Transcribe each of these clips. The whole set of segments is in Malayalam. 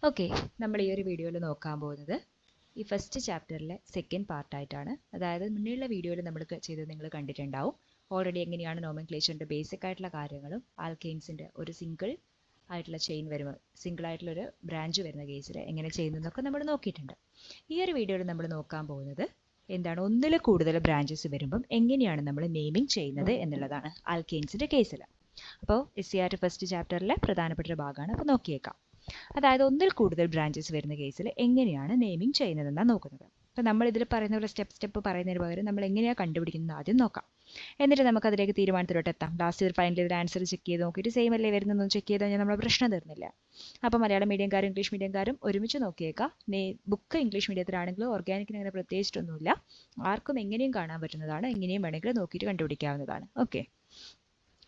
ഓക്കെ, നമ്മൾ ഈ ഒരു വീഡിയോയിൽ നോക്കാൻ പോകുന്നത് ഈ ഫസ്റ്റ് ചാപ്റ്ററിലെ സെക്കൻഡ് പാർട്ടായിട്ടാണ്. അതായത് മുന്നേയുള്ള വീഡിയോയിൽ നമ്മൾ ചെയ്തത് നിങ്ങൾ കണ്ടിട്ടുണ്ടാവും. ഓൾറെഡി എങ്ങനെയാണ് നോമൻക്ലേച്ചറിൻ്റെ ബേസിക് ആയിട്ടുള്ള കാര്യങ്ങളും ആൽക്കെയിൻസിൻ്റെ ഒരു സിംഗിൾ ആയിട്ടുള്ള ചെയിൻ വരുമ്പോൾ സിംഗിൾ ആയിട്ടുള്ളൊരു ബ്രാഞ്ച് വരുന്ന കേസിൽ എങ്ങനെ ചെയ്യുന്നതെന്നൊക്കെ നമ്മൾ നോക്കിയിട്ടുണ്ട്. ഈ ഒരു വീഡിയോയിൽ നമ്മൾ നോക്കാൻ പോകുന്നത് എന്താണ്, ഒന്നിൽ കൂടുതൽ ബ്രാഞ്ചസ് വരുമ്പം എങ്ങനെയാണ് നമ്മൾ നെയിമിംഗ് ചെയ്യുന്നത് എന്നുള്ളതാണ് ആൽക്കെയിൻസിൻ്റെ കേസിൽ. അപ്പോൾ SCRT ഫസ്റ്റ് ചാപ്റ്ററിലെ പ്രധാനപ്പെട്ട ഒരു ഭാഗമാണ്. അപ്പോൾ നോക്കിയേക്കാം. അതായത് ഒന്നിൽ കൂടുതൽ ബ്രാഞ്ചസ് വരുന്ന കേസിൽ എങ്ങനെയാണ് നെയിമിംഗ് ചെയ്യുന്നതെന്നാണ് നോക്കുന്നത്. അപ്പോൾ നമ്മൾ ഇതിൽ പറയുന്ന പോലെ സ്റ്റെപ്പ് പറയുന്നതിന് പകരം നമ്മൾ എങ്ങനെയാണ് കണ്ടുപിടിക്കുന്നത് ആദ്യം നോക്കാം. എന്നിട്ട് നമുക്ക് അതിലേക്ക് തീരുമാനത്തിലോട്ട് എത്താം. ലാസ്റ്റ് ഒരു ഫൈനൽ ഒരു ആൻസർ ചെക്ക് ചെയ്ത് നോക്കിയിട്ട് സെയിം അല്ലേ വരുന്നതെന്ന് ചെക്ക് ചെയ്ത് കഴിഞ്ഞാൽ നമ്മുടെ പ്രശ്നം തീർന്നില്ല. അപ്പോൾ മലയാളം മീഡിയംകാരും ഇംഗ്ലീഷ് മീഡിയംകാരും ഒരുമിച്ച് നോക്കിയേക്കാം. ബുക്ക് ഇംഗ്ലീഷ് മീഡിയത്തിലാണെങ്കിലും ഓർഗാനിക്കിന് അങ്ങനെ പ്രത്യേകിച്ചിട്ടൊന്നുമില്ല. ആർക്കും എങ്ങനെയും കാണാൻ പറ്റുന്നതാണ്, എങ്ങനെയും വേണമെങ്കിൽ നോക്കിയിട്ട് കണ്ടുപിടിക്കാവുന്നതാണ്. ഓക്കെ,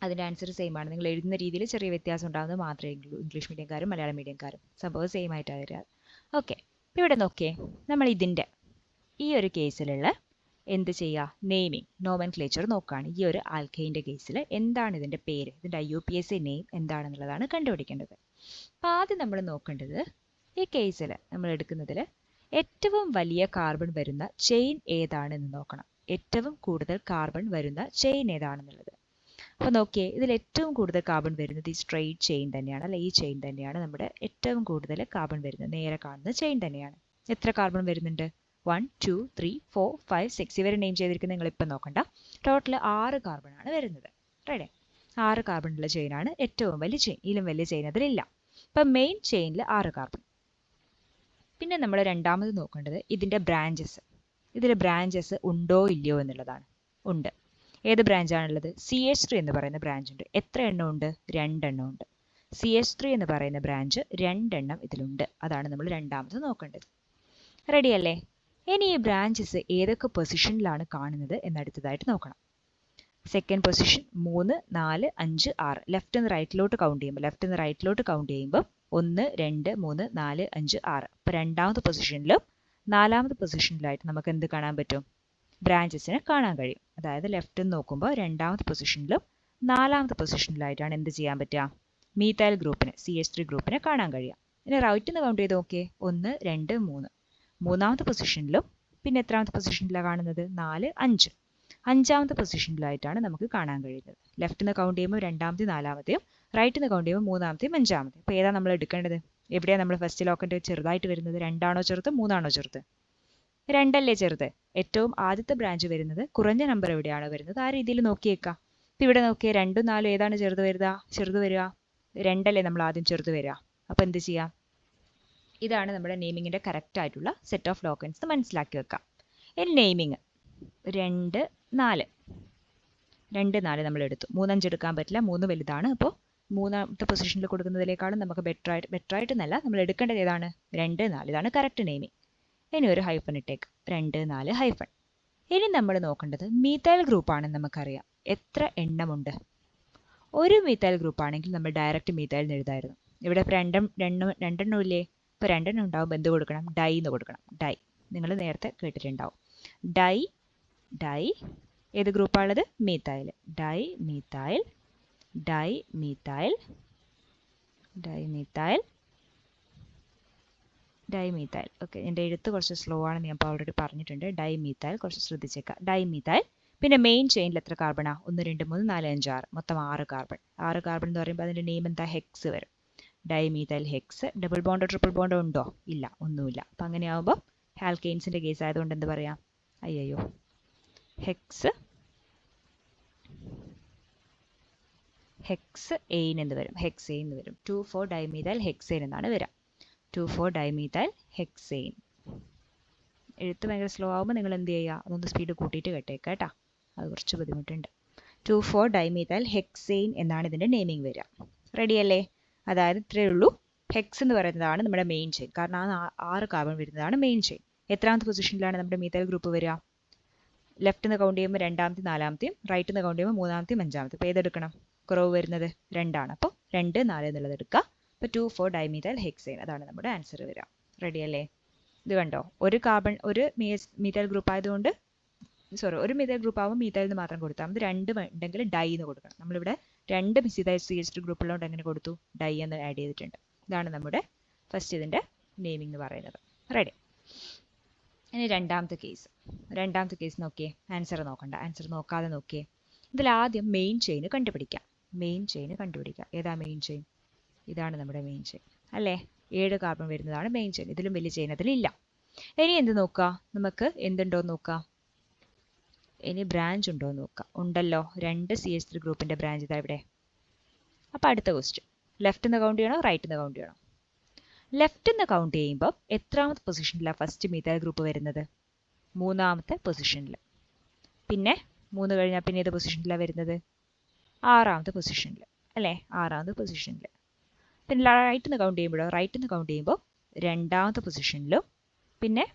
അതിൻ്റെ ആൻസർ സെയിം ആണ്. നിങ്ങൾ എഴുതുന്ന രീതിയിൽ ചെറിയ വ്യത്യാസം ഉണ്ടാകുന്നത് മാത്രമേ ഇംഗ്ലീഷ് മീഡിയംകാരും മലയാളം മീഡിയംകാരും സംഭവം സെയിം ആയിട്ടാണ് വരിക. ഓക്കെ, ഇവിടെ നോക്കിയേ, നമ്മൾ ഇതിൻ്റെ ഈ ഒരു കേസിലുള്ള എന്ത് ചെയ്യുക, നെയിമിംഗ് നോമൻക്ലേച്ചർ നോക്കുകയാണ്. ഈ ഒരു ആൽക്കെയിൻ്റെ കേസിൽ എന്താണ് ഇതിൻ്റെ പേര്, ഇതിൻ്റെ IUPAC നെയിം എന്താണെന്നുള്ളതാണ് കണ്ടുപിടിക്കേണ്ടത്. അപ്പോൾ ആദ്യം നമ്മൾ നോക്കേണ്ടത് ഈ കേസിൽ നമ്മൾ എടുക്കുന്നതിൽ ഏറ്റവും വലിയ കാർബൺ വരുന്ന ചെയിൻ ഏതാണെന്ന് നോക്കണം. ഏറ്റവും കൂടുതൽ കാർബൺ വരുന്ന ചെയിൻ ഏതാണെന്നുള്ളത്. അപ്പോൾ നോക്കിയേ, ഇതിൽ ഏറ്റവും കൂടുതൽ കാർബൺ വരുന്നത് ഈ സ്ട്രെയിറ്റ് ചെയിൻ തന്നെയാണ്, അല്ലെ? ഈ ചെയിൻ തന്നെയാണ് നമ്മുടെ ഏറ്റവും കൂടുതൽ കാർബൺ വരുന്നത്. നേരെ കാണുന്ന ചെയിൻ തന്നെയാണ്. എത്ര കാർബൺ വരുന്നുണ്ട്? 1 2 3 4 5 6 ഇവരെ നെയിം ചെയ്തിരിക്കുന്നത് നിങ്ങളിപ്പോൾ നോക്കണ്ട. ടോട്ടൽ 6 കാർബണാണ് വരുന്നത്. റൈറ്റ്, 6 കാർബണുള്ള ചെയിനാണ് ഏറ്റവും വലിയ ചെയിൻ. ഇതിലും വലിയ ചെയിൻ അതിലില്ല. ഇപ്പം മെയിൻ ചെയിനിൽ 6 കാർബൺ. പിന്നെ നമ്മൾ രണ്ടാമത് നോക്കേണ്ടത് ഇതിൻ്റെ ബ്രാഞ്ചസ്. ഇതിൽ ബ്രാഞ്ചസ് ഉണ്ടോ ഇല്ലയോ എന്നുള്ളതാണ്. ഉണ്ട്. ഏത് ബ്രാഞ്ചാണുള്ളത്? CH3 എന്ന് പറയുന്ന ബ്രാഞ്ച് ഉണ്ട്. എത്ര എണ്ണം ഉണ്ട്? 2 എണ്ണം ഉണ്ട്. CH3 എന്ന് പറയുന്ന ബ്രാഞ്ച് 2 എണ്ണം ഇതിലുണ്ട്. അതാണ് നമ്മൾ രണ്ടാമത് നോക്കേണ്ടത്. റെഡി അല്ലേ? ഇനി ഈ ബ്രാഞ്ചസ് ഏതൊക്കെ പൊസിഷനിലാണ് കാണുന്നത് എന്നടുത്തതായിട്ട് നോക്കണം. Second position 3 4 5 6. ലെഫ്റ്റ് നിന്ന് റൈറ്റിലോട്ട് കൗണ്ട് ചെയ്യുമ്പോൾ 1 2 3 4 5 6. അപ്പോൾ രണ്ടാമത്തെ പൊസിഷനിലും നാലാമത്തെ പൊസിഷനിലായിട്ട് നമുക്ക് എന്ത് കാണാൻ പറ്റും? ബ്രാഞ്ചസിനെ കാണാൻ കഴിയും. അതായത് ലെഫ്റ്റ് നിന്ന് നോക്കുമ്പോൾ രണ്ടാമത്തെ പൊസിഷനിലും നാലാമത്തെ പൊസിഷനിലായിട്ടാണ് എന്ത് ചെയ്യാൻ പറ്റുക? മീഥൈൽ ഗ്രൂപ്പിനെ, CH3 ഗ്രൂപ്പിനെ കാണാൻ കഴിയുക. ഇനി റൈറ്റ് നിന്ന് കൗണ്ട് ചെയ്ത് നോക്കിയേ, 1 2 3. മൂന്നാമത്തെ പൊസിഷനിലും പിന്നെ എത്രാമത്തെ പൊസിഷനിലാണ് കാണുന്നത്? 4 5. അഞ്ചാമത്തെ പൊസിഷനിലായിട്ടാണ് നമുക്ക് കാണാൻ കഴിയുന്നത്. ലെഫ്റ്റ് നിന്ന് കൗണ്ട് ചെയ്യുമ്പോൾ രണ്ടാമത്തെയും നാലാമത്തെയും, റൈറ്റ് നിന്ന് കൗണ്ട് ചെയ്യുമ്പോൾ മൂന്നാമത്തെയും അഞ്ചാമത്തെയും. അപ്പോൾ ഏതാണ് നമ്മൾ എടുക്കേണ്ടത്? എവിടെയാണ് നമ്മൾ ഫസ്റ്റ് ലോക്കറ്റ് ചെറുതായിട്ട് വരുന്നത്? 2 ആണോ ചെറുത്, 3 ആണോ ചെറുത്? 2 അല്ലേ ചെറുത്? ഏറ്റവും ആദ്യത്തെ ബ്രാഞ്ച് വരുന്നത് കുറഞ്ഞ നമ്പർ എവിടെയാണോ വരുന്നത് ആ രീതിയിൽ നോക്കിയേക്കാം. ഇപ്പം ഇവിടെ നോക്കിയേ, 2 4 ഏതാണ് ചെറുത് വരിക? 2 അല്ലേ നമ്മൾ ആദ്യം ചെറുത് വരിക. അപ്പോൾ എന്ത് ചെയ്യാം? ഇതാണ് നമ്മുടെ നെയിമിങ്ങിൻ്റെ കറക്റ്റ് ആയിട്ടുള്ള സെറ്റ് ഓഫ് ലോക്കൻസ് മനസ്സിലാക്കി വെക്കാം. ഇനി നെയിമിങ് 2 4 നമ്മൾ എടുത്തു. 3 5 എടുക്കാൻ പറ്റില്ല, 3 വലുതാണ്. അപ്പോൾ മൂന്നാമത്തെ പൊസിഷനിൽ കൊടുക്കുന്നതിനേക്കാളും നമുക്ക് ബെറ്റർ ആയിട്ട് എന്നല്ല, നമ്മൾ എടുക്കേണ്ടത് ഏതാണ്? 2 4. ഇതാണ് കറക്റ്റ് നെയിമിങ്. ഇനി ഒരു ഹൈഫൺ ഇട്ടേക്ക്, 2 4 ഹൈഫൺ. ഇനി നമ്മൾ നോക്കേണ്ടത് മീഥൈൽ ഗ്രൂപ്പാണെന്ന് നമുക്കറിയാം. എത്ര എണ്ണമുണ്ട്? ഒരു മീഥൈൽ ഗ്രൂപ്പ് ആണെങ്കിൽ നമ്മൾ ഡയറക്റ്റ് മീഥൈൽ എന്ന് എഴുതായിരുന്നു. ഇവിടെ ഇപ്പോൾ രണ്ടെണ്ണം ഇല്ലേ? ഇപ്പോൾ 2 എണ്ണം ഉണ്ടാവുമ്പോൾ എന്ത് കൊടുക്കണം? ഡൈ എന്ന് കൊടുക്കണം. ഡൈ നിങ്ങൾ നേരത്തെ കേട്ടിട്ടുണ്ടാവും. ഡൈ ഏത് ഗ്രൂപ്പാണുള്ളത്? മീഥൈൽ. Dye methyl. ഓക്കെ, എൻ്റെ എഴുത്ത് കുറച്ച് സ്ലോ ആണെന്ന് ഞാൻ ഇപ്പോൾ ഓൾറെഡി പറഞ്ഞിട്ടുണ്ട്. ഡൈമീഥൈൽ കുറച്ച് ശ്രദ്ധിച്ചേക്കാം. ഡൈമീഥൈൽ. പിന്നെ മെയിൻ ചെയിനിൽ എത്ര കാർബണാണ്? 1 2 3 4 5 6. മൊത്തം 6 കാർബൺ. 6 കാർബൺ എന്ന് പറയുമ്പോൾ അതിൻ്റെ നെയിം എന്താ? ഹെക്സ് വരും. Dimethyl HECS. ഡബിൾ ബോണ്ടോ ട്രിപ്പിൾ ബോണ്ടോ ഉണ്ടോ? ഇല്ല, ഒന്നുമില്ല. അപ്പം അങ്ങനെയാകുമ്പോൾ ആൽക്കെയിൻസിൻ്റെ കേസ് ആയതുകൊണ്ട് എന്ത് പറയാം? അയ്യോ, ഹെക്സ് എയിൻ എന്ന് വരും. ഹെക്സെയിൻ എന്ന് വരും. 2,4 ഡൈമീഥൈൽ ഹെക്സെയിൻ എന്നാണ് വരിക. 2,4 ഡൈമീഥൈൽ ഹെക്സെയിൻ. എഴുത്ത് ഭയങ്കര സ്ലോ ആകുമ്പോൾ നിങ്ങൾ എന്ത് ചെയ്യുക? അതൊന്ന് സ്പീഡ് കൂട്ടിയിട്ട് കേട്ടേക്കാം കേട്ടോ, അത് കുറച്ച് ബുദ്ധിമുട്ടുണ്ട്. 2,4 ഡൈമീഥൈൽ ഹെക്സെയിൻ എന്നാണ് ഇതിൻ്റെ നെയിമിംഗ് വരിക. റെഡി അല്ലേ? അതായത് ഇത്രയേ ഉള്ളൂ. ഹെക്സ് എന്ന് പറയുന്നതാണ് നമ്മുടെ മെയിൻ ചെയിൻ. കാരണം ആ 6 കാർബൺ വരുന്നതാണ് മെയിൻ ചെയിൻ. എത്രാമത്തെ പൊസിഷനിലാണ് നമ്മുടെ മീഥൈൽ ഗ്രൂപ്പ് വരിക? ലെഫ്റ്റ് നിന്ന് കൗണ്ട് ചെയ്യുമ്പോൾ രണ്ടാമത്തെയും നാലാമത്തെയും, റൈറ്റ് നിന്ന് കൗണ്ട് ചെയ്യുമ്പോൾ മൂന്നാമത്തെയും അഞ്ചാമത്തെയും. അപ്പോൾ ഏതെടുക്കണം? കുറവ് വരുന്നത് 2 ആണ്. അപ്പോൾ 2 4 എന്നുള്ളത് എടുക്കുക. അപ്പോൾ 2,4 ഡൈമീഥൈൽ ഹെക്സെയിൻ, അതാണ് നമ്മുടെ ആൻസർ വരിക. റെഡി അല്ലേ? ഇത് കണ്ടോ, ഒരു കാർബൺ ഒരു മീഥൈൽ ഗ്രൂപ്പ് ആയതുകൊണ്ട് ഒരു മീഥൈൽ ഗ്രൂപ്പ് ആകുമ്പോൾ മീഥൈൽ എന്ന് മാത്രം കൊടുത്താൽ മതി. 2 ഉണ്ടെങ്കിൽ ഡൈ എന്ന് കൊടുക്കണം. നമ്മളിവിടെ 2 മിഥൈൽ CH3 ഗ്രൂപ്പുള്ളതുകൊണ്ട് എങ്ങനെ കൊടുത്തു? ഡൈ എന്ന് ആഡ് ചെയ്തിട്ടുണ്ട്. ഇതാണ് നമ്മുടെ ഫസ്റ്റ് ഇതിൻ്റെ നെയിമിംഗ് എന്ന് പറയുന്നത്. റെഡി. ഇനി രണ്ടാമത്തെ കേസ് നോക്കിയേ. ആൻസർ നോക്കണ്ട, ആൻസർ നോക്കാതെ നോക്കിയേ. ഇതിലാദ്യം മെയിൻ ചെയിൻ കണ്ടുപിടിക്കാം. ഏതാ മെയിൻ ചെയിൻ? ഇതാണ് നമ്മുടെ മെയിൻ ചെയിൻ അല്ലേ? 7 കാർബൺ വരുന്നതാണ് മെയിൻ ചെയിൻ. ഇതിലും വലിയ ചെയിൻ അതിലില്ല. ഇനി എന്ത് നോക്കാം? നമുക്ക് എന്തുണ്ടോ നോക്കാം. ഇനി ബ്രാഞ്ച് ഉണ്ടോ നോക്കാം. ഉണ്ടല്ലോ, 2 CH3 ഗ്രൂപ്പിന്റെ ബ്രാഞ്ച് ഇതാ ഇവിടെ. അപ്പോൾ അടുത്ത ക്വസ്റ്റ്യൻ, ലെഫ്റ്റ് നിന്ന് കൗണ്ട് ചെയ്യണോ റൈറ്റ് നിന്ന് കൗണ്ട് ചെയ്യണോ? ലെഫ്റ്റ് നിന്ന് കൗണ്ട് ചെയ്യുമ്പോൾ എത്രാമത്തെ പൊസിഷനിലാണ് ഫസ്റ്റ് മീഥൈൽ ഗ്രൂപ്പ് വരുന്നത്? 3ാമത്തെ പൊസിഷനിൽ. പിന്നെ 3 കഴിഞ്ഞാൽ പിന്നെ ഏത് പൊസിഷനിലാണ് വരുന്നത്? 6ാമത്തെ പൊസിഷനിൽ അല്ലേ? 6ാമത്തെ പൊസിഷനിൽ. പിന്നെ റൈറ്റ് നിന്ന് കൗണ്ട് ചെയ്യുമ്പോഴോ? റൈറ്റ് നിന്ന് കൗണ്ട് ചെയ്യുമ്പോൾ 2ാമത്തെ പൊസിഷനിലും പിന്നെ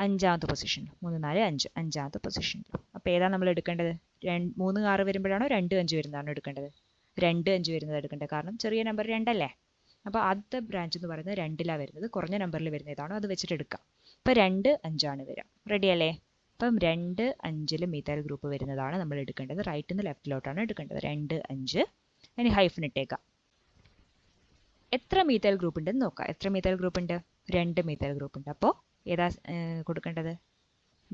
5ാമത്തെ പൊസിഷനിലും. 3, 4, 5 5ാമത്തെ പൊസിഷനിലും. അപ്പോൾ ഏതാണ് നമ്മൾ എടുക്കേണ്ടത്? 3, 6 വരുമ്പോഴാണോ 2, 5 വരുന്നതാണോ എടുക്കേണ്ടത്? 2, 5 വരുന്നത് എടുക്കേണ്ടത്. കാരണം ചെറിയ നമ്പർ 2 അല്ലേ? അപ്പോൾ ആദ്യത്തെ ബ്രാഞ്ച് എന്ന് പറയുന്നത് 2ലാണ് വരുന്നത്. കുറഞ്ഞ നമ്പറിൽ വരുന്ന ഏതാണോ അത് വെച്ചിട്ട് എടുക്കാം. അപ്പോൾ 2, 5 ആണ് വരിക. റെഡി അല്ലേ? അപ്പം 2, 5 മീഥൈൽ ഗ്രൂപ്പ് വരുന്നതാണ് നമ്മൾ എടുക്കേണ്ടത്. റൈറ്റിൽ നിന്ന് ലെഫ്റ്റിലോട്ടാണ് എടുക്കേണ്ടത്. 2, 5. ഇനി ഹൈഫൻ ഇട്ടേക്കാം. എത്ര മീഥൈൽ ഗ്രൂപ്പ് ഉണ്ടെന്ന് നോക്കാം. എത്ര മീഥൈൽ ഗ്രൂപ്പ് ഉണ്ട്? 2 മീഥൈൽ ഗ്രൂപ്പ് ഉണ്ട്. അപ്പോൾ ഏതാ കൊടുക്കേണ്ടത്?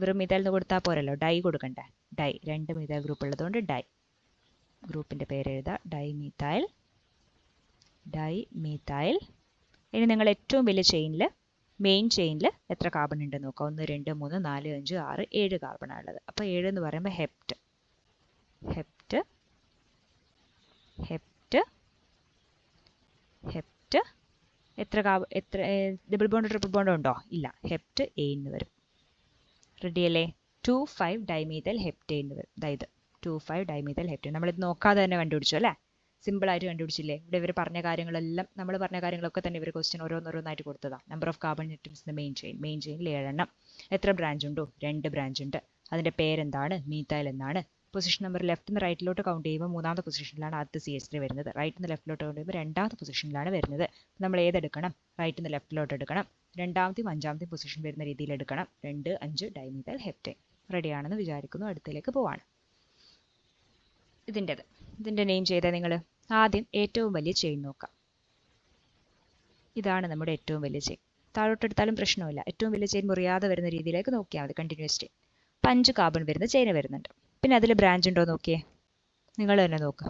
വെറും മീഥൈൽ എന്ന് കൊടുത്താൽ പോരല്ലോ, ഡൈ കൊടുക്കണ്ടേ? ഡൈ. 2 മീഥൈൽ ഗ്രൂപ്പ് ഉള്ളതുകൊണ്ട് ഡൈ. ഗ്രൂപ്പിൻ്റെ പേര് എഴുതാം, ഡൈമീഥൈൽ. ഇനി നിങ്ങൾ ഏറ്റവും വലിയ ചെയിനിൽ, മെയിൻ ചെയിനിൽ എത്ര കാർബൺ ഉണ്ടെന്ന് നോക്കാം. 1, 2, 3, 4, 5, 6, 7 കാർബണാണ് ഉള്ളത്. അപ്പോൾ 7 എന്ന് പറയുമ്പോൾ ഹെപ്റ്റ്. എത്ര ഡബിൾ ബോണ്ട് ട്രിപ്പിൾ ബോണ്ട് ഉണ്ടോ? ഇല്ല. ഹെപ്റ്റ് എ എന്ന് വരും. റെഡി അല്ലേ? 2,5 ഡൈമീഥൈൽ ഹെപ്റ്റേൻ എന്ന് വരും. അതായത് 2,5 ഡൈമീഥൈൽ ഹെപ്റ്റേൻ. നമ്മളിത് നോക്കാതെ തന്നെ കണ്ടുപിടിച്ചു അല്ലേ? സിമ്പിളായിട്ട് കണ്ടുപിടിച്ചില്ലേ? ഇവിടെ ഇവർ പറഞ്ഞ കാര്യങ്ങളെല്ലാം, നമ്മൾ പറഞ്ഞ കാര്യങ്ങളൊക്കെ തന്നെ ഇവർ ക്വസ്റ്റ്യൻ ഓരോന്നോരോന്നായിട്ട് കൊടുത്തതാണ്. Number of carbon atoms in main ചെയിനിൽ 7 എണ്ണം. എത്ര ബ്രാഞ്ച് ഉണ്ടോ? 2 ബ്രാഞ്ച് ഉണ്ട്. അതിൻ്റെ പേരെന്താണ്? മീഥൈൽ എന്നാണ്. പൊസിഷൻ നമ്പർ ലെഫ്റ്റ് നിന്ന് റൈറ്റിലോട്ട് കൗണ്ട് ചെയ്യുമ്പോൾ 3ാമത്തെ പൊസിഷനിലാണ് ആദ്യത്തെ CH3 വരുന്നത്. റൈറ്റിൽ നിന്ന് ലെഫ്റ്റിലോട്ട് കൗണ്ട് ചെയ്യുമ്പോൾ 2ാമത്തെ പൊസിഷനിലാണ് വരുന്നത്. നമ്മൾ ഏതെടുക്കണം? റൈറ്റിൽ നിന്ന് ലെഫ്റ്റിലോട്ട് എടുക്കണം. 2ാമത്തെയും 5ാമത്തെയും പൊസിഷൻ വരുന്ന രീതിയിൽ എടുക്കണം. 2, 5 ഡൈമീഥൈൽ ഹെപ്റ്റേൻ. റെഡിയാണെന്ന് വിചാരിക്കുന്നു. അടുത്തേക്ക് പോവാണ്. ഇതിൻ്റെ നെയിം ചെയ്താൽ നിങ്ങൾ ആദ്യം ഏറ്റവും വലിയ ചെയിൻ നോക്കാം. ഇതാണ് നമ്മുടെ ഏറ്റവും വലിയ ചെയിൻ. താഴോട്ടെടുത്താലും പ്രശ്നമില്ല. ഏറ്റവും വലിയ ചെയിൻ മുറിയാതെ വരുന്ന രീതിയിലേക്ക് നോക്കിയാൽ മതി. Continuous chain. 5 കാർബൺ വരുന്ന ചെയിൻ വരുന്നുണ്ട്. പിന്നെ അതിൽ ബ്രാഞ്ച് ഉണ്ടോ നോക്കിയേ. നിങ്ങൾ തന്നെ നോക്കുക.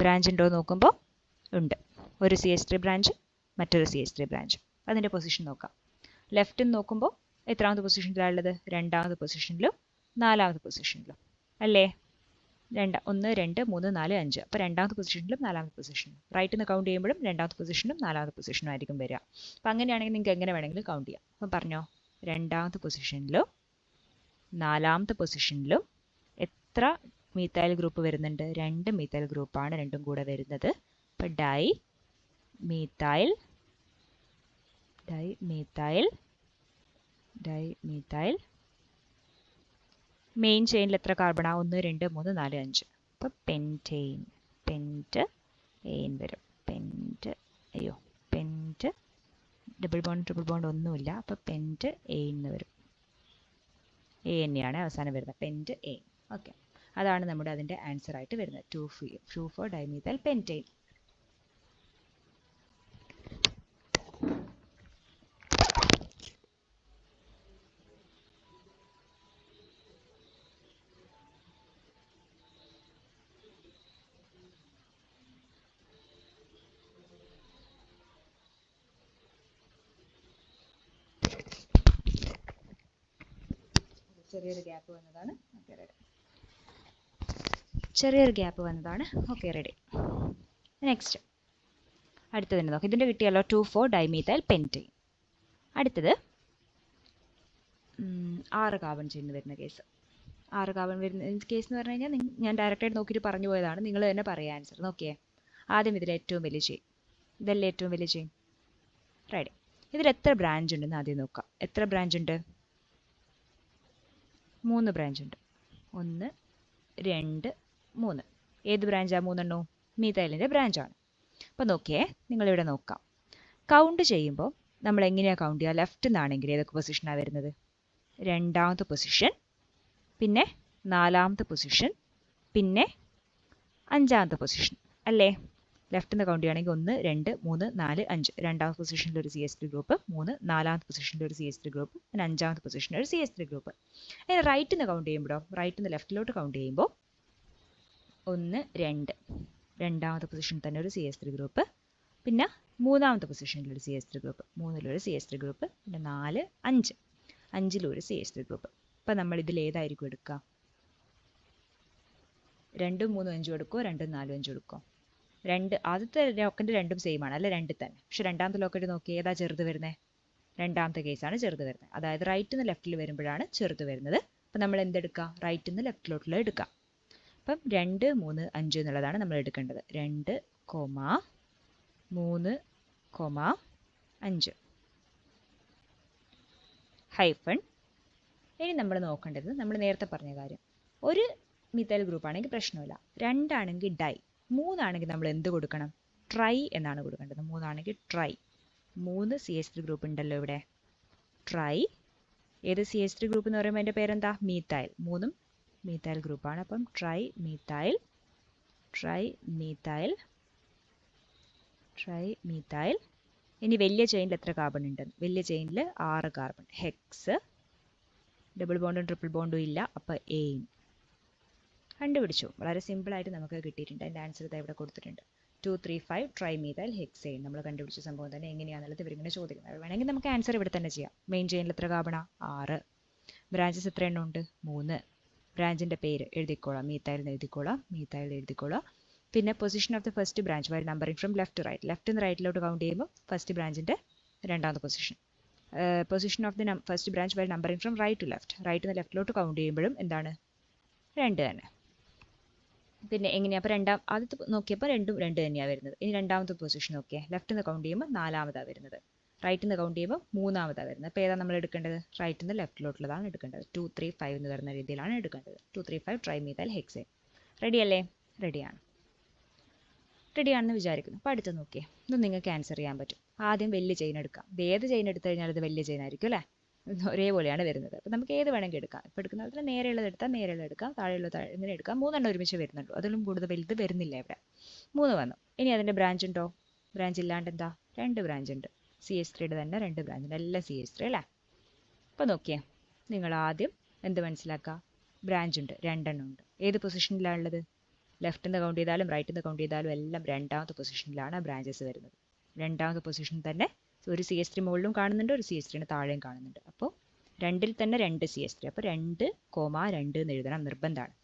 ബ്രാഞ്ച് ഉണ്ടോ നോക്കുമ്പോൾ ഉണ്ട്. ഒരു CH3 ബ്രാഞ്ച്, മറ്റൊരു CH3 ബ്രാഞ്ച്. അതിൻ്റെ പൊസിഷൻ നോക്കാം. ലെഫ്റ്റിൽ നിന്ന് നോക്കുമ്പോൾ എത്രാമത്തെ പൊസിഷനിലാണ് ഉള്ളത്? 2ാമത്തെ പൊസിഷനിലും 4ാമത്തെ പൊസിഷനിലും അല്ലേ? 1, 2, 3, 4, 5. അപ്പോൾ 2ാമത്തെ പൊസിഷനിലും 4ാമത്തെ പൊസിഷനിലും. റൈറ്റിൽ നിന്ന് കൗണ്ട് ചെയ്യുമ്പോഴും 2ാമത്തെ പൊസിഷനും 4ാമത്തെ പൊസിഷനും ആയിരിക്കും വരിക. അപ്പോൾ അങ്ങനെയാണെങ്കിൽ നിങ്ങൾക്ക് എങ്ങനെ വേണമെങ്കിലും കൗണ്ട് ചെയ്യാം. അപ്പോൾ പറഞ്ഞോ, 2ാമത്തെ പൊസിഷനിലും 4ാമത്തെ പൊസിഷനിലും എത്ര മീഥൈൽ ഗ്രൂപ്പ് വരുന്നുണ്ട്? 2 മീഥൈൽ ഗ്രൂപ്പാണ് രണ്ടും കൂടെ വരുന്നത്. അപ്പോൾ ഡൈമീഥൈൽ മെയിൻ ചെയിനിൽ എത്ര കാർബണാ? 1, 2, 3, 4, 5. അപ്പോൾ പെൻറ്റെയിൻ വരും. പെൻറ്റ് ഡബിൾ ബോണ്ട് ട്രിപ്പിൾ ബോണ്ട് ഒന്നുമില്ല. അപ്പോൾ പെൻറ്റ് എ എന്ന് വരും. എ തന്നെയാണ് അവസാനം വരുന്നത്. പെൻറ്റ് എ. ഓക്കെ, അതാണ് നമ്മുടെ അതിൻ്റെ ആൻസർ ആയിട്ട് വരുന്നത്. 2,4 ഡൈമീഥൈൽ പെൻറ്റെയിൻ. ചെറിയൊരു ഗ്യാപ്പ് വന്നതാണ്. Okay, ready. നെക്സ്റ്റ് അടുത്തത് തന്നെ നോക്കാം. ഇതിൻ്റെ കിട്ടിയല്ലോ, 2,4 ഡൈമീഥൈൽ പെൻറ്റെയിൻ. അടുത്തത് 6 കാർബൺ ചെയിൻ വരുന്ന കേസ്. 6 കാർബൺ വരുന്ന കേസ് എന്ന് പറഞ്ഞു കഴിഞ്ഞാൽ ഞാൻ ഡയറക്റ്റായിട്ട് നോക്കിയിട്ട് പറഞ്ഞു പോയതാണ്. നിങ്ങൾ തന്നെ പറയാം ആൻസർ. നോക്കിയേ, ആദ്യം ഇതിൽ ഏറ്റവും വലിയ ചെയിൻ. ഇതല്ലേ ഏറ്റവും വലിയ ചെയിൻ? റെഡി. ഇതിൽ എത്ര ബ്രാഞ്ച് ഉണ്ടെന്ന് ആദ്യം നോക്കാം. എത്ര ബ്രാഞ്ച് ഉണ്ട്? 3 ബ്രാഞ്ച് ഉണ്ട്. 1, 2, 3. ഏത് ബ്രാഞ്ചാണ്? 3 എണ്ണവും മീഥൈലിൻ്റെ ബ്രാഞ്ചാണ്. അപ്പോൾ നോക്കിയേ, നിങ്ങളിവിടെ നോക്കാം. കൗണ്ട് ചെയ്യുമ്പോൾ നമ്മൾ എങ്ങനെയാണ് കൗണ്ട് ചെയ്യുക? ലെഫ്റ്റ് നിന്നാണെങ്കിൽ ഏതൊക്കെ പൊസിഷനാണ് വരുന്നത്? 2ാമത്തെ പൊസിഷൻ, പിന്നെ 4ാമത്തെ പൊസിഷൻ, പിന്നെ 5ാമത്തെ പൊസിഷൻ അല്ലേ? ലെഫ്റ്റിൽ നിന്ന് കൗണ്ട് ചെയ്യുകയാണെങ്കിൽ 1 2 3 4 5 രണ്ടാമത്തെ പൊസിഷനിൽ ഒരു CH3 ഗ്രൂപ്പ് 3 നാലാമത്തെ പൊസിഷനിൽ ഒരു CH3 ഗ്രൂപ്പ് പിന്നെ അഞ്ചാമത്തെ പൊസിഷനിൽ ഒരു CH3 ഗ്രൂപ്പ്. ഇനി റൈറ്റിൽ നിന്ന് കൗണ്ട് ചെയ്യുമ്പോഴോ റൈറ്റിൽ നിന്ന് ലെഫ്റ്റിലോട്ട് കൗണ്ട് ചെയ്യുമ്പോൾ 1 2 രണ്ടാമത്തെ പൊസിഷനിൽ തന്നെ ഒരു CH3 ഗ്രൂപ്പ് പിന്നെ മൂന്നാമത്തെ പൊസിഷനിൽ ഒരു CH3 ഗ്രൂപ്പ് 3-ലൊരു CH3 ഗ്രൂപ്പ് പിന്നെ 4 5 5-ലൊരു CH3 ഗ്രൂപ്പ്. അപ്പം നമ്മൾ ഇതിൽ ഏതായിരിക്കും എടുക്കുക? 2 3 5 എടുക്കുമോ 2 4 5 എടുക്കുമോ? ആദ്യത്തെ ലോക്കറ്റ് രണ്ടും സെയിം ആണ് അല്ലെ, രണ്ടിൽ തന്നെ. പക്ഷെ രണ്ടാമത്തെ ലോക്കറ്റ് നോക്കി ഏതാ ചെറുത് വരുന്നത്? രണ്ടാമത്തെ കേസാണ് ചെറുത് വരുന്നത്. അതായത് റൈറ്റിൽ നിന്ന് ലെഫ്റ്റിൽ വരുമ്പോഴാണ് ചെറുത് വരുന്നത്. അപ്പം നമ്മൾ എന്തെടുക്കുക? റൈറ്റിൽ നിന്ന് ലെഫ്റ്റിലോട്ടുള്ള എടുക്കാം. അപ്പം 2 3 5 എന്നുള്ളതാണ് നമ്മൾ എടുക്കേണ്ടത്. 2 3 5 ഹൈഫൺ. ഇനി നമ്മൾ നോക്കേണ്ടത് നമ്മൾ നേരത്തെ പറഞ്ഞ കാര്യം, ഒരു മിഥൈൽ ഗ്രൂപ്പ് ആണെങ്കിൽ പ്രശ്നമില്ല, 2 ആണെങ്കിൽ ഡൈ, 3 ആണെങ്കിൽ നമ്മൾ എന്ത് കൊടുക്കണം? ട്രൈ എന്നാണ് കൊടുക്കേണ്ടത്. 3 ആണെങ്കിൽ ട്രൈ. 3 CH3 ഗ്രൂപ്പ് ഉണ്ടല്ലോ ഇവിടെ. ട്രൈ ഏത് CH3 ഗ്രൂപ്പ് എന്ന് പറയുമ്പോൾ അതിൻ്റെ പേരെന്താ? മീഥൈൽ. 3ഉം മീഥൈൽ ഗ്രൂപ്പാണ്. അപ്പം ട്രൈ മീഥൈൽ. ഇനി വലിയ ചെയിനിൽ എത്ര കാർബൺ ഉണ്ട്? വലിയ ചെയിനിൽ 6 കാർബൺ. ഹെക്സ്. ഡബിൾ ബോണ്ടും ട്രിപ്പിൾ ബോണ്ടും ഇല്ല, അപ്പോൾ എയിൻ. കണ്ടുപിടിച്ചു. വളരെ സിമ്പിളായിട്ട് നമുക്ക് കിട്ടിയിട്ടുണ്ട്. അതിൻ്റെ ആൻസർ ഇതാ ഇവിടെ കൊടുത്തിട്ടുണ്ട്. 2 3 5 ട്രൈമീഥൈൽ ഹെക്സെയിൻ. നമ്മൾ കണ്ടുപിടിച്ച സംഭവം തന്നെ എങ്ങനെയാണെന്നുള്ളത് ഇവരിങ്ങനെ ചോദിക്കുന്നത്. വേണമെങ്കിൽ നമുക്ക് ആൻസർ ഇവിടെ തന്നെ ചെയ്യാം. മെയിൻ ചെയിനിൽ എത്ര കാർബണാ? 6. ബ്രാഞ്ചസ് എത്ര എണ്ണം ഉണ്ട്? 3. ബ്രാഞ്ചിൻ്റെ പേര് എഴുതിക്കോളാം. മീഥൈൽ എഴുതിക്കോളാം. പിന്നെ position of the first branch while numbering from left to right. Left നിന്ന് റൈറ്റിലോട്ട് കൗണ്ട് ചെയ്യുമ്പോൾ ഫസ്റ്റ് ബ്രാഞ്ചിൻ്റെ രണ്ടാമത്തെ position. Position of the first branch while numbering from right to left. റൈറ്റിൽ നിന്ന് ലെഫ്റ്റിലോട്ട് കൗണ്ട് ചെയ്യുമ്പോഴും എന്താണ്? 2 തന്നെ. പിന്നെ എങ്ങനെയാണ്? അപ്പോൾ ആദ്യത്തെ നോക്കിയപ്പോൾ 2 തന്നെയാണ് വരുന്നത്. ഇനി രണ്ടാമത്തെ പൊസിഷൻ നോക്കിയേ. ലെഫ്റ്റിൽ നിന്ന് കൗണ്ട് ചെയ്യുമ്പോൾ 4-മതാണ് വരുന്നത്. റൈറ്റിൽ നിന്ന് കൗണ്ട് ചെയ്യുമ്പോൾ 3-മതാണ് വരുന്നത്. അപ്പോൾ ഏതാണ് നമ്മൾ എടുക്കേണ്ടത്? റൈറ്റിൽ നിന്ന് ലെഫ്റ്റിലോട്ടുള്ളതാണ് എടുക്കേണ്ടത്. 2 3 5 എന്ന് വരുന്ന രീതിയിലാണ് എടുക്കേണ്ടത്. 2 3 5 ട്രൈമീഥൈൽ ഹെക്സെയിൻ. റെഡി അല്ലേ? റെഡിയാണെന്ന് വിചാരിക്കുന്നു. അപ്പോൾ അടുത്ത് നോക്കിയേ. ഇത് നിങ്ങൾക്ക് ആൻസർ ചെയ്യാൻ പറ്റും. ആദ്യം വലിയ ചെയിൻ എടുക്കാം. ഇത് ഏത് ചെയിൻ എടുത്തു കഴിഞ്ഞാൽ ഇത് വലിയ ചെയിൻ ആയിരിക്കും അല്ലേ? ഒരേപോലെയാണ് വരുന്നത്. അപ്പോൾ നമുക്ക് ഏത് വേണമെങ്കിൽ എടുക്കാം. ഇപ്പോൾ എടുക്കുന്ന പോലെ നേരെയുള്ളത് എടുത്താൽ നേരെയുള്ളത് എടുക്കാം, താഴെയുള്ളത് ഇങ്ങനെ എടുക്കാം. 3 ഒരുമിച്ച് വരുന്നുള്ളൂ. അതിലും കൂടുതൽ വലുത് വരുന്നില്ല ഇവിടെ. 3 വന്നു. ഇനി അതിൻ്റെ ബ്രാഞ്ച് ഉണ്ടോ? ബ്രാഞ്ച് ഇല്ലാണ്ട് എന്താ? 2 ബ്രാഞ്ച് ഉണ്ട്. CH3യുടെ തന്നെ 2 ബ്രാഞ്ച് ഉണ്ട്. എല്ലാം CH3 അല്ലേ? അപ്പോൾ നോക്കിയേ, നിങ്ങൾ ആദ്യം എന്ത് മനസ്സിലാക്കുക? ബ്രാഞ്ച് ഉണ്ട്, 2 ഉണ്ട്. ഏത് പൊസിഷനിലാണുള്ളത്? ലെഫ്റ്റിൽ നിന്ന് കൗണ്ട് ചെയ്താലും റൈറ്റിൽ നിന്ന് കൗണ്ട് ചെയ്താലും എല്ലാം രണ്ടാമത്തെ പൊസിഷനിലാണ് ബ്രാഞ്ചസ് വരുന്നത്. രണ്ടാമത്തെ പൊസിഷനിൽ തന്നെ ഒരു CH3 മുകളിലും കാണുന്നുണ്ട്, ഒരു CH3 താഴെയും കാണുന്നുണ്ട്. അപ്പോൾ 2-ൽ തന്നെ 2 CH3. അപ്പോൾ 2, 2 എന്ന് എഴുതണം, നിർബന്ധമാണ്.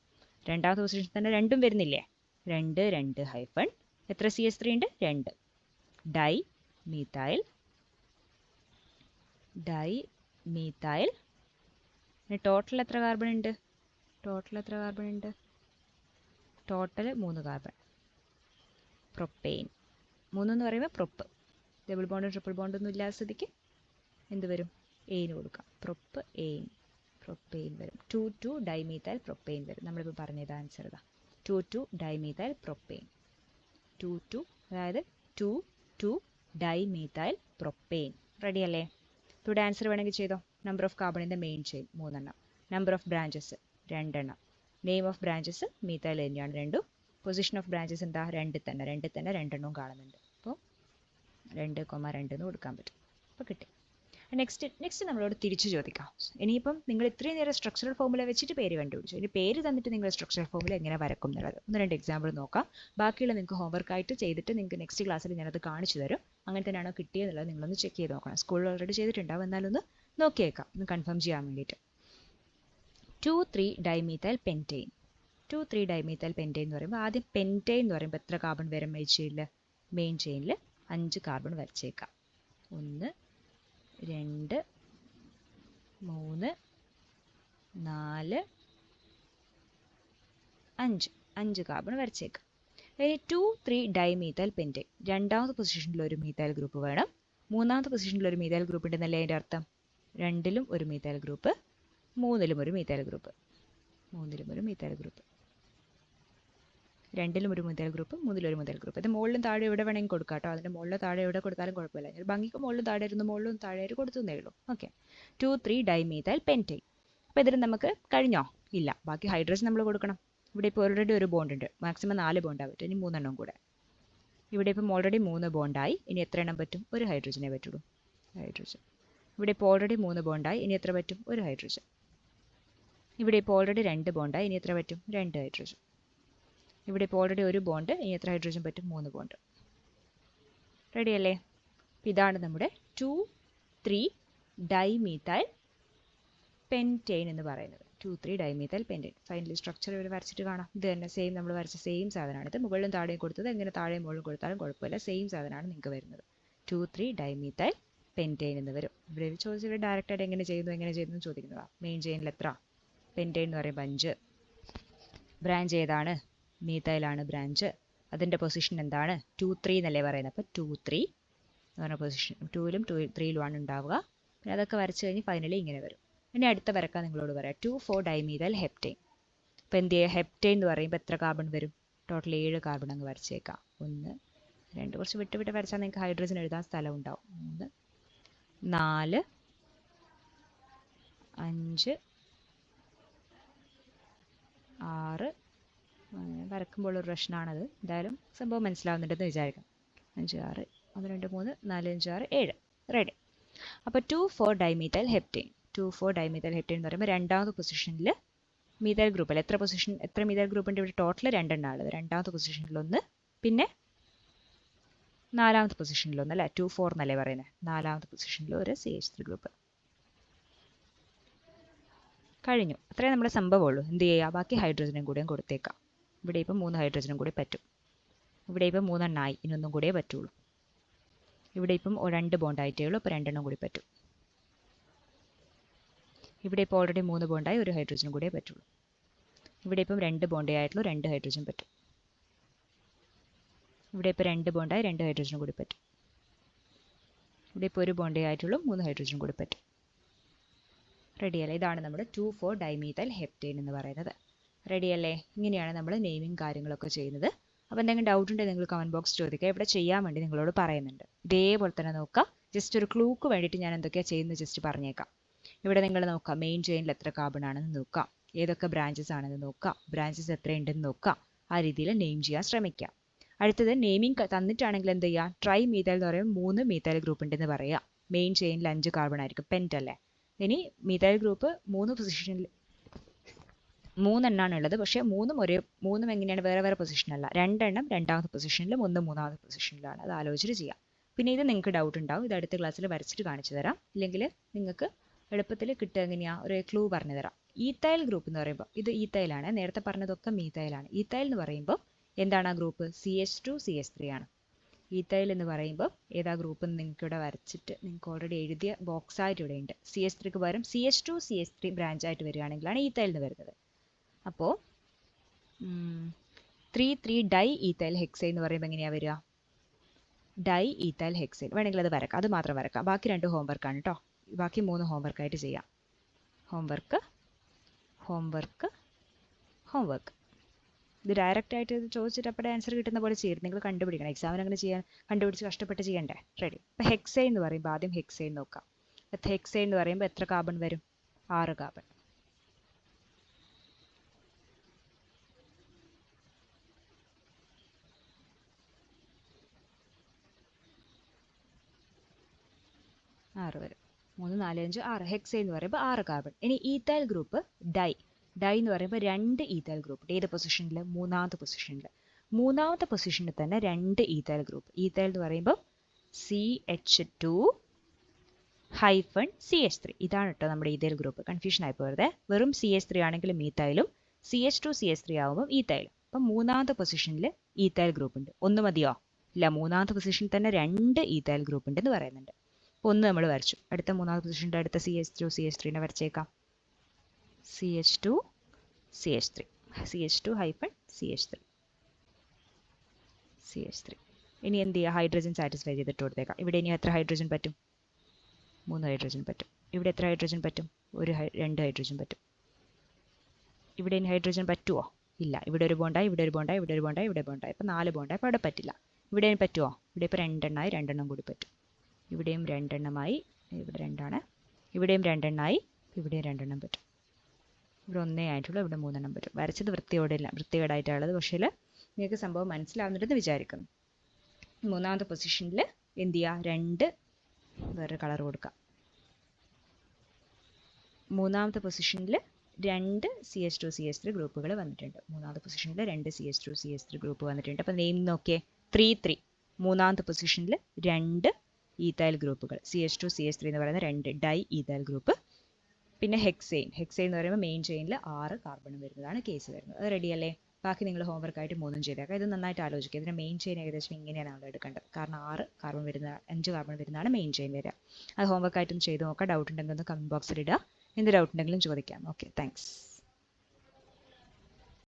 രണ്ടാമത്തെ പൊസിഷനിൽ തന്നെ 2ഉം വരുന്നില്ലേ? 2 2 ഹൈഫൺ. എത്ര CH3 ഉണ്ട്? 2. Dye methyl. ടോട്ടൽ എത്ര കാർബൺ ഉണ്ട്? Total 3 carbon. പ്രൊപ്പെയിൻ. 3 എന്ന് പറയുമ്പോൾ പ്രൊപ്പ്. ഡബിൾ ബോണ്ടും ട്രിപ്പിൾ ബോണ്ടൊന്നും ഇല്ലാത്ത സ്ഥിതിക്ക് എന്ത് വരും? എയിന് കൊടുക്കാം. പ്രൊപ്പെയിൻ വരും. 2 2 ഡൈമീഥൈൽ പ്രൊപ്പെയിൻ വരും. നമ്മളിപ്പോൾ പറഞ്ഞത് ആൻസർ ഇതാ. 2 2 ഡൈമീഥൈൽ പ്രൊപ്പെയിൻ. 2 2 അതായത് 2 2 ഡൈമീഥൈൽ പ്രൊപ്പെയിൻ. റെഡി അല്ലേ? ഇവിടെ ആൻസർ വേണമെങ്കിൽ ചെയ്തോ. Number of carbon in the main chain 3 എണ്ണം. നമ്പർ ഓഫ് ബ്രാഞ്ചസ് 2 എണ്ണം. നെയിം ഓഫ് ബ്രാഞ്ചസ് മീഥൈൽ തന്നെയാണ് രണ്ടും. പൊസിഷൻ ഓഫ് ബ്രാഞ്ചസ് എന്താ? 2 തന്നെ 2 എണ്ണവും കാണുന്നുണ്ട്. അപ്പോൾ 2, 2 എന്ന് കൊടുക്കാൻ പറ്റും. അപ്പോൾ കിട്ടി. നെക്സ്റ്റ് നമ്മളോട് തിരിച്ചു ചോദിക്കാം. ഇനിയിപ്പം നിങ്ങൾ ഇത്രയും നേരം സ്ട്രക്ചറൽ ഫോർമുല വെച്ചിട്ട് പേര് കണ്ടുപിടിച്ചു. ഇനി പേര് തന്നിട്ട് നിങ്ങൾ സ്ട്രക്ചറൽ ഫോർമുല എങ്ങനെ വരക്കും എന്നുള്ളത് 1-2 എക്സാമ്പിൾ നോക്കാം. ബാക്കിയുള്ള നിങ്ങൾക്ക് ഹോംവർക്കായിട്ട് ചെയ്തിട്ട് നിങ്ങൾക്ക് നെക്സ്റ്റ് ക്ലാസ്സിൽ ഞാനത് കാണിച്ചു തരും. അങ്ങനെ തന്നെയാണോ കിട്ടിയെന്നുള്ളത് നിങ്ങളൊന്ന് ചെക്ക് ചെയ്ത് നോക്കണം. സ്കൂളിൽ ഓൾറെഡി ചെയ്തിട്ടുണ്ടാവും, എന്നാലൊന്ന് നോക്കിയേക്കാം, ഒന്ന് കൺഫേം ചെയ്യാൻ വേണ്ടിയിട്ട്. 2 3 ഡൈമീഥൈൽ പെൻറ്റെയിൻ. 2 3 ഡൈമീഥൈൽ പെൻറ്റെയിൻ എന്ന് പറയുമ്പോൾ ആദ്യം പെൻറ്റെയിൻ എന്ന് പറയുമ്പോൾ എത്ര കാർബൺ വരും? മെയിൻ ചെയിനിൽ 5 കാർബൺ വരച്ചേക്കാം. 1 2 3 4 5 കാർബൺ വരച്ചേക്കാം. ഇനി 2 3 ഡൈമീഥൈൽ പെൻറ്റെയിൻ. രണ്ടാമത്തെ പൊസിഷനിൽ ഒരു മീഥൈൽ ഗ്രൂപ്പ് വേണം. മൂന്നാമത്തെ പൊസിഷനിൽ ഒരു മീഥൈൽ ഗ്രൂപ്പ് ഉണ്ടെന്നല്ലേ അതിൻ്റെ അർത്ഥം? 2-ലും ഒരു മീഥൈൽ ഗ്രൂപ്പ്, 3-ലും ഒരു മീഥൈൽ ഗ്രൂപ്പ്. 2-ലും ഒരു മീഥൈൽ ഗ്രൂപ്പ്, 3-ലും ഒരു മീഥൈൽ ഗ്രൂപ്പ്. ഇത് മുകളിലും താഴെ എവിടെ വേണമെങ്കിൽ കൊടുക്കാം കേട്ടോ. അതിൻ്റെ മുകളിലോ താഴെ എവിടെ കൊടുത്താലും കുഴപ്പമില്ല. ഭംഗിക്ക് മുകളിലും താഴെ ഇരുന്ന് മുകളിലും താഴെ കൊടുത്തേ ഉള്ളൂ. ഓക്കെ. 2 3 dimethyl pentane. അപ്പോൾ ഇതിന് നമുക്ക് കഴിഞ്ഞോ? ഇല്ല. ബാക്കി ഹൈഡ്രജൻ നമ്മൾ കൊടുക്കണം. ഇവിടെ ഇപ്പോൾ ഓൾറെഡി ഒരു ബോണ്ട് ഉണ്ട്. മാക്സിമം 4 ബോണ്ടാണ് പറ്റും. ഇനി 3 കൂടെ. ഇവിടെ ഇപ്പം ഓൾറെഡി 3 ബോണ്ടായി. ഇനി എത്ര എണ്ണം പറ്റും? ഒരു ഹൈഡ്രജനെ പറ്റുള്ളൂ. ഹൈഡ്രജൻ. ഇവിടെ ഇപ്പോൾ ഓൾറെഡി 3 ബോണ്ടായി. ഇനി എത്ര പറ്റും? ഒരു ഹൈഡ്രജൻ. ഇവിടെ ഇപ്പോൾ ഓൾറെഡി 2 ബോണ്ടായി. ഇനി എത്ര പറ്റും? 2 ഹൈഡ്രജൻ. ഇവിടെ ഇപ്പോൾ ഓൾറെഡി 1 ബോണ്ട്. ഇനി എത്ര ഹൈഡ്രജൻ പറ്റും? 3 ബോണ്ട്. റെഡി അല്ലേ? ഇതാണ് നമ്മുടെ 2,3 ഡൈമീഥൈൽ പെൻറ്റെയ്ൻ എന്ന് പറയുന്നത്. 2,3 ഡൈമീഥൈൽ പെൻറ്റെയ്ൻ. ഫൈനലി സ്ട്രക്ചർ ഇവിടെ വരച്ചിട്ട് കാണാം. ഇത് തന്നെ സെയിം നമ്മൾ വരച്ച സെയിം സാധനമാണ്. ഇത് മുകളിലും താഴെയും കൊടുത്തത് എങ്ങനെ താഴെയും മുകളിലും കൊടുത്താലും കുഴപ്പമില്ല. സെയിം സാധനമാണ് നിങ്ങൾക്ക് വരുന്നത്. 2,3 ഡൈമീഥൈൽ പെൻറ്റെയ്ൻ എന്ന് വരും. ഇവിടെ ചോദിച്ചിട്ട് ഡയറക്റ്റായിട്ട് എങ്ങനെ ചെയ്യുന്നു ചോദിക്കുന്നതാണ്. മെയിൻ ചെയിനിൽ എത്ര? പെൻറ്റെയ്ൻ എന്ന് പറയുമ്പോൾ 5. ബ്രാഞ്ച് ഏതാണ്? മീഥൈലാണ് ബ്രാഞ്ച്. അതിൻ്റെ പൊസിഷൻ എന്താണ്? 2,3 എന്നല്ലേ പറയുന്നത്. അപ്പോൾ 2,3 എന്ന് പറഞ്ഞ പൊസിഷൻ 2ലും 3ലുമാണ് ഉണ്ടാവുക. പിന്നെ അതൊക്കെ വരച്ച് കഴിഞ്ഞ് ഫൈനലി ഇങ്ങനെ വരും. ഇനി അടുത്ത വരക്കാൻ നിങ്ങളോട് പറയാം. 2,4 ഡൈമീഥൈൽ ഹെപ്റ്റെയ്ൻ. അപ്പോൾ എന്ത് ചെയ്യുക? ഹെപ്റ്റെയ്ൻ എന്ന് പറയുമ്പോൾ എത്ര കാർബൺ വരും? ടോട്ടൽ 7 കാർബൺ അങ്ങ് വരച്ചേക്കാം. 1, 2 കുറച്ച് വിട്ട് വരച്ചാൽ നിങ്ങൾക്ക് ഹൈഡ്രജൻ എഴുതാൻ സ്ഥലം ഉണ്ടാവും. 3, 4, 5, 6. വരക്കുമ്പോൾ ഒരു പ്രശ്നമാണത്. എന്തായാലും സംഭവം മനസ്സിലാവുന്നുണ്ടെന്ന് വിചാരിക്കാം. 5, 6, 1, 2, 3, 4, 5, 6, 7. റെഡി. അപ്പോൾ 2,4 ഡൈമീഥൈൽ ഹെപ്റ്റെയ്ൻ. 2,4 ഡൈമീഥൈൽ ഹെപ്റ്റെയ്ൻ എന്ന് പറയുമ്പോൾ രണ്ടാമത്തെ പൊസിഷനിൽ മീഥൈൽ ഗ്രൂപ്പ് അല്ല. എത്ര മീഥൈൽ ഗ്രൂപ്പ് ഉണ്ട്? ഇവിടെ ടോട്ടൽ 2 ഉള്ളത്. രണ്ടാമത്തെ പൊസിഷനിലൊന്ന്, പിന്നെ നാലാമത്തെ പൊസിഷനിലൊന്ന് അല്ലേ? 2,4 എന്നല്ലേ പറയുന്നത്. നാലാമത്തെ പൊസിഷനിൽ ഒരു CH3 ഗ്രൂപ്പ്. കഴിഞ്ഞു. അത്രേ നമ്മുടെ സംഭവമുള്ളൂ. എന്ത് ചെയ്യുക? ബാക്കി ഹൈഡ്രജനും കൂടെയും കൊടുത്തേക്കാം. ഇവിടെ ഇപ്പം 3 ഹൈഡ്രജനും കൂടി പറ്റും. ഇവിടെ ഇപ്പം 3 എണ്ണമായി. ഇനി ഒന്നും കൂടിയേ പറ്റുള്ളൂ. ഇവിടെ ഇപ്പം 2 ബോണ്ടായിട്ടേ ഉള്ളൂ. അപ്പോൾ 2 എണ്ണം കൂടി പറ്റും. ഇവിടെ ഇപ്പോൾ ഓൾറെഡി 3 ബോണ്ടായി. ഒരു ഹൈഡ്രജനും കൂടിയേ പറ്റുള്ളൂ. ഇവിടെ ഇപ്പം 2 ബോണ്ടേ ആയിട്ടുള്ളൂ. 2 ഹൈഡ്രജൻ പറ്റും. ഇവിടെ ഇപ്പോൾ 2 ബോണ്ടായി. 2 ഹൈഡ്രജനും കൂടി പറ്റും. ഇവിടെ ഇപ്പോൾ 1 ബോണ്ടേ ആയിട്ടുള്ളൂ. 3 ഹൈഡ്രജനും കൂടി പറ്റും. റെഡിയല്ലേ? ഇതാണ് നമ്മുടെ 2,4 ഡൈമീഥൈൽ ഹെപ്റ്റെയ്ൻ എന്ന് പറയുന്നത്. റെഡിയല്ലേ? ഇങ്ങനെയാണ് നമ്മൾ നെയിമിങ് കാര്യങ്ങളൊക്കെ ചെയ്യുന്നത്. അപ്പോൾ എന്തെങ്കിലും ഡൗട്ട് ഉണ്ടെങ്കിൽ നിങ്ങൾ കമൻറ്റ് ബോക്സ് ചോദിക്കുക. ഇവിടെ ചെയ്യാൻ വേണ്ടി നിങ്ങളോട് പറയുന്നുണ്ട്. ഇതേപോലെ തന്നെ നോക്കുക. ജസ്റ്റ് ഒരു ക്ലൂക്ക് വേണ്ടിയിട്ട് ഞാൻ എന്തൊക്കെയാണ് ചെയ്യുന്നത് ജസ്റ്റ് പറഞ്ഞേക്കാം. ഇവിടെ നിങ്ങൾ നോക്കുക. മെയിൻ ചെയിനിൽ എത്ര കാർബൺ ആണെന്ന് നോക്കുക. ഏതൊക്കെ ബ്രാഞ്ചസ് ആണെന്ന് നോക്കുക. ബ്രാഞ്ചസ് എത്രയുണ്ടെന്ന് നോക്കുക. ആ രീതിയിൽ നെയിം ചെയ്യാൻ ശ്രമിക്കുക. അടുത്തത് നെയിമിങ് തന്നിട്ടാണെങ്കിൽ എന്ത് ചെയ്യുക? ട്രൈ മീഥൈൽ എന്ന് പറയുമ്പോൾ 3 മീഥൈൽ ഗ്രൂപ്പ് ഉണ്ടെന്ന് പറയുക. മെയിൻ ചെയിനിൽ 5 കാർബൺ ആയിരിക്കും. പെൻറ്റ് അല്ലേ? ഇനി മീഥൈൽ ഗ്രൂപ്പ് 3 പൊസിഷനിൽ 3 എണ്ണമാണ് ഉള്ളത്. പക്ഷേ 3 എങ്ങനെയാണ്? വേറെ വേറെ പൊസിഷനല്ല. 2 എണ്ണം രണ്ടാമത്തെ പൊസിഷനിലും 1 മൂന്നാമത്തെ പൊസിഷനിലാണ്. അത് ആലോചിച്ചിട്ട് ചെയ്യാം. പിന്നെ ഇത് നിങ്ങൾക്ക് ഡൗട്ട് ഉണ്ടാവും. ഇത് അടുത്ത ക്ലാസ്സിൽ വരച്ചിട്ട് കാണിച്ചു തരാം. ഇല്ലെങ്കിൽ നിങ്ങൾക്ക് എളുപ്പത്തിൽ കിട്ടുക എങ്ങനെയാണ്? ഒരു ക്ലൂ പറഞ്ഞു തരാം. ഈത്തൈൽ ഗ്രൂപ്പ് എന്ന് പറയുമ്പോൾ ഇത് ഈത്തൈലാണ്. നേരത്തെ പറഞ്ഞതൊക്കെ മീഥൈലാണ്. ഈത്തൈൽ എന്ന് പറയുമ്പോൾ എന്താണ് ആ ഗ്രൂപ്പ്? CH2 CH3 ആണ്. ഈത്തൈൽ എന്ന് പറയുമ്പോൾ ഏതാ ഗ്രൂപ്പ് എന്ന് നിങ്ങൾക്ക് ഇവിടെ വരച്ചിട്ട് നിങ്ങൾക്ക് ഓൾറെഡി എഴുതിയ ബോക്സ് ആയിട്ട് ഇവിടെ ഉണ്ട്. CH3ക്ക് പകരം CH2 CH3 ബ്രാഞ്ച് ആയിട്ട് വരികയാണെങ്കിലാണ് ഈത്തൈൽ എന്ന് വരുന്നത്. അപ്പോൾ 3,3 ഡൈ ഈത്തൈൽ ഹെക്സൈൻ എന്ന് പറയുമ്പോൾ എങ്ങനെയാണ് വരിക? Diethyl hexane. വേണമെങ്കിൽ അത് വരക്കാം. അത് മാത്രം വരക്കാം. ബാക്കി 2 ഹോംവർക്കാണ് കേട്ടോ. ബാക്കി 3 ഹോംവർക്കായിട്ട് ചെയ്യാം. ഹോംവർക്ക് ഇത് ഡയറക്റ്റ് ആയിട്ട് ഇത് ചോദിച്ചിട്ട് അപ്പോൾ ആൻസർ കിട്ടുന്ന പോലെ ചെയ്യരുത്. നിങ്ങൾ കണ്ടുപിടിക്കണം. എക്സാമിന് അങ്ങനെ ചെയ്യാൻ കണ്ടുപിടിച്ച് കഷ്ടപ്പെട്ട് ചെയ്യണ്ടേ? റെഡി. ഇപ്പോൾ ഹെക്സൈൻ എന്ന് പറയുമ്പോൾ ആദ്യം ഹെക്സൈൻ നോക്കാം. ഹെക്സൈൻ എന്ന് പറയുമ്പോൾ എത്ര കാർബൺ വരും? 6 കാർബൺ. വരും. 3, 4, 5, 6. ഹെക്സൈൻ എന്ന് പറയുമ്പോൾ 6 കാർബൺ. ഇനി ഈത്തൈൽ ഗ്രൂപ്പ് ഡൈ എന്ന് പറയുമ്പോൾ 2 ഈത്തൈൽ ഗ്രൂപ്പ്. ഏത് പൊസിഷനിൽ? മൂന്നാമത്തെ പൊസിഷനിൽ. മൂന്നാമത്തെ പൊസിഷനിൽ തന്നെ 2 ഈത്തൈൽ ഗ്രൂപ്പ്. ഈത്തൈൽ എന്ന് പറയുമ്പോൾ CH2 CH3. ഇതാണ് കേട്ടോ നമ്മുടെ ഈത്തൈൽ ഗ്രൂപ്പ്. കൺഫ്യൂഷൻ ആയി പോകരുത്. വെറും CH3 ആണെങ്കിൽ മീത്തൈലും CH2 CH3 ആവുമ്പോൾ ഈത്തൈലും. അപ്പം മൂന്നാമത്തെ പൊസിഷനിൽ ഈത്തൈൽ ഗ്രൂപ്പ് ഉണ്ട്. ഒന്ന് മതിയോ? ഇല്ല. മൂന്നാമത്തെ പൊസിഷനിൽ തന്നെ 2 ഈത്തൈൽ ഗ്രൂപ്പ് ഉണ്ടെന്ന് പറയുന്നുണ്ട്. അപ്പോൾ ഒന്ന് നമ്മൾ വരച്ചു. അടുത്ത മൂന്നാമത്തെ പൊസിഷൻ്റെ അടുത്ത CH2 CH3 വരച്ചേക്കാം. CH2 CH3 CH3. ഇനി എന്ത് ചെയ്യുക? ഹൈഡ്രജൻ സാറ്റിസ്ഫൈ ചെയ്തിട്ട് കൊടുത്തേക്കാം. ഇവിടെ ഇനി എത്ര ഹൈഡ്രജൻ പറ്റും? 3 ഹൈഡ്രജൻ പറ്റും. ഇവിടെ എത്ര ഹൈഡ്രജൻ പറ്റും? 2 ഹൈഡ്രജൻ പറ്റും. ഇവിടെ ഇനി ഹൈഡ്രജൻ പറ്റുമോ? ഇല്ല. ഇവിടെ ഒരു ബോണ്ടായി, ഇവിടെ ഒരു ബോണ്ടായി, ഇവിടെ ഒരു ബോണ്ടായി, ഇവിടെ ബോണ്ടായി. അപ്പോൾ 4 ബോണ്ടായി. അപ്പോൾ അവിടെ പറ്റില്ല. ഇവിടെ പറ്റുമോ? ഇവിടെ ഇപ്പോൾ 2 എണ്ണമായി. 2 എണ്ണം കൂടി പറ്റും. ഇവിടെയും 2 എണ്ണമായി. ഇവിടെ 2 ആണ്. ഇവിടെയും 2 എണ്ണമായി. ഇവിടെയും 2 എണ്ണം പറ്റും. ഇവിടെ 1 ആയിട്ടുള്ളൂ. ഇവിടെ 3 എണ്ണം പറ്റും. വരച്ചത് വൃത്തികേടായിട്ടുള്ളത്. പക്ഷേ നിങ്ങൾക്ക് സംഭവം മനസ്സിലാവുന്നുണ്ടെന്ന് വിചാരിക്കുന്നു. മൂന്നാമത്തെ പൊസിഷനിൽ എന്ത് ചെയ്യുക, 2 വേറൊരു കളർ കൊടുക്കാം. മൂന്നാമത്തെ പൊസിഷനിൽ 2 CH2CH3 ഗ്രൂപ്പുകൾ വന്നിട്ടുണ്ട്. മൂന്നാമത്തെ പൊസിഷനിൽ 2 CH2CH3 ഗ്രൂപ്പ് വന്നിട്ടുണ്ട്. അപ്പോൾ നെയിം നോക്കിയേ, 3 മൂന്നാമത്തെ പൊസിഷനിൽ 2 ഈഥൈൽ ഗ്രൂപ്പുകൾ, CH2CH3 എന്ന് പറയുന്ന 2 ഡൈ ഈഥൈൽ ഗ്രൂപ്പ്. പിന്നെ ഹെക്സെയിൻ എന്ന് പറയുമ്പോൾ മെയിൻ ചെയിനിൽ 6 കാർബണും വരുന്നതാണ് കേസ് വരുന്നത്. അത് റെഡി അല്ലേ? ബാക്കി നിങ്ങൾ ഹോംവർക്കായിട്ട് 3 ചെയ്തേക്കാം. ഇത് നന്നായിട്ട് ആലോചിക്കുക. ഇതിൻ്റെ മെയിൻ ചെയിൻ ഏകദേശം ഇങ്ങനെയാണ് നമ്മൾ എടുക്കേണ്ടത്. കാരണം 5 കാർബൺ വരുന്നതാണ് മെയിൻ ചെയിൻ വരിക. അത് ഹോംവർക്കായിട്ടൊന്ന് ചെയ്ത് നോക്കാം. ഡൗട്ട് ഉണ്ടെങ്കിൽ ഒന്ന് കമൻറ്റ് ബോക്സിൽ ഇടുക. എന്ത് ഡൗട്ട് ഉണ്ടെങ്കിലും ചോദിക്കാം. Okay, thanks.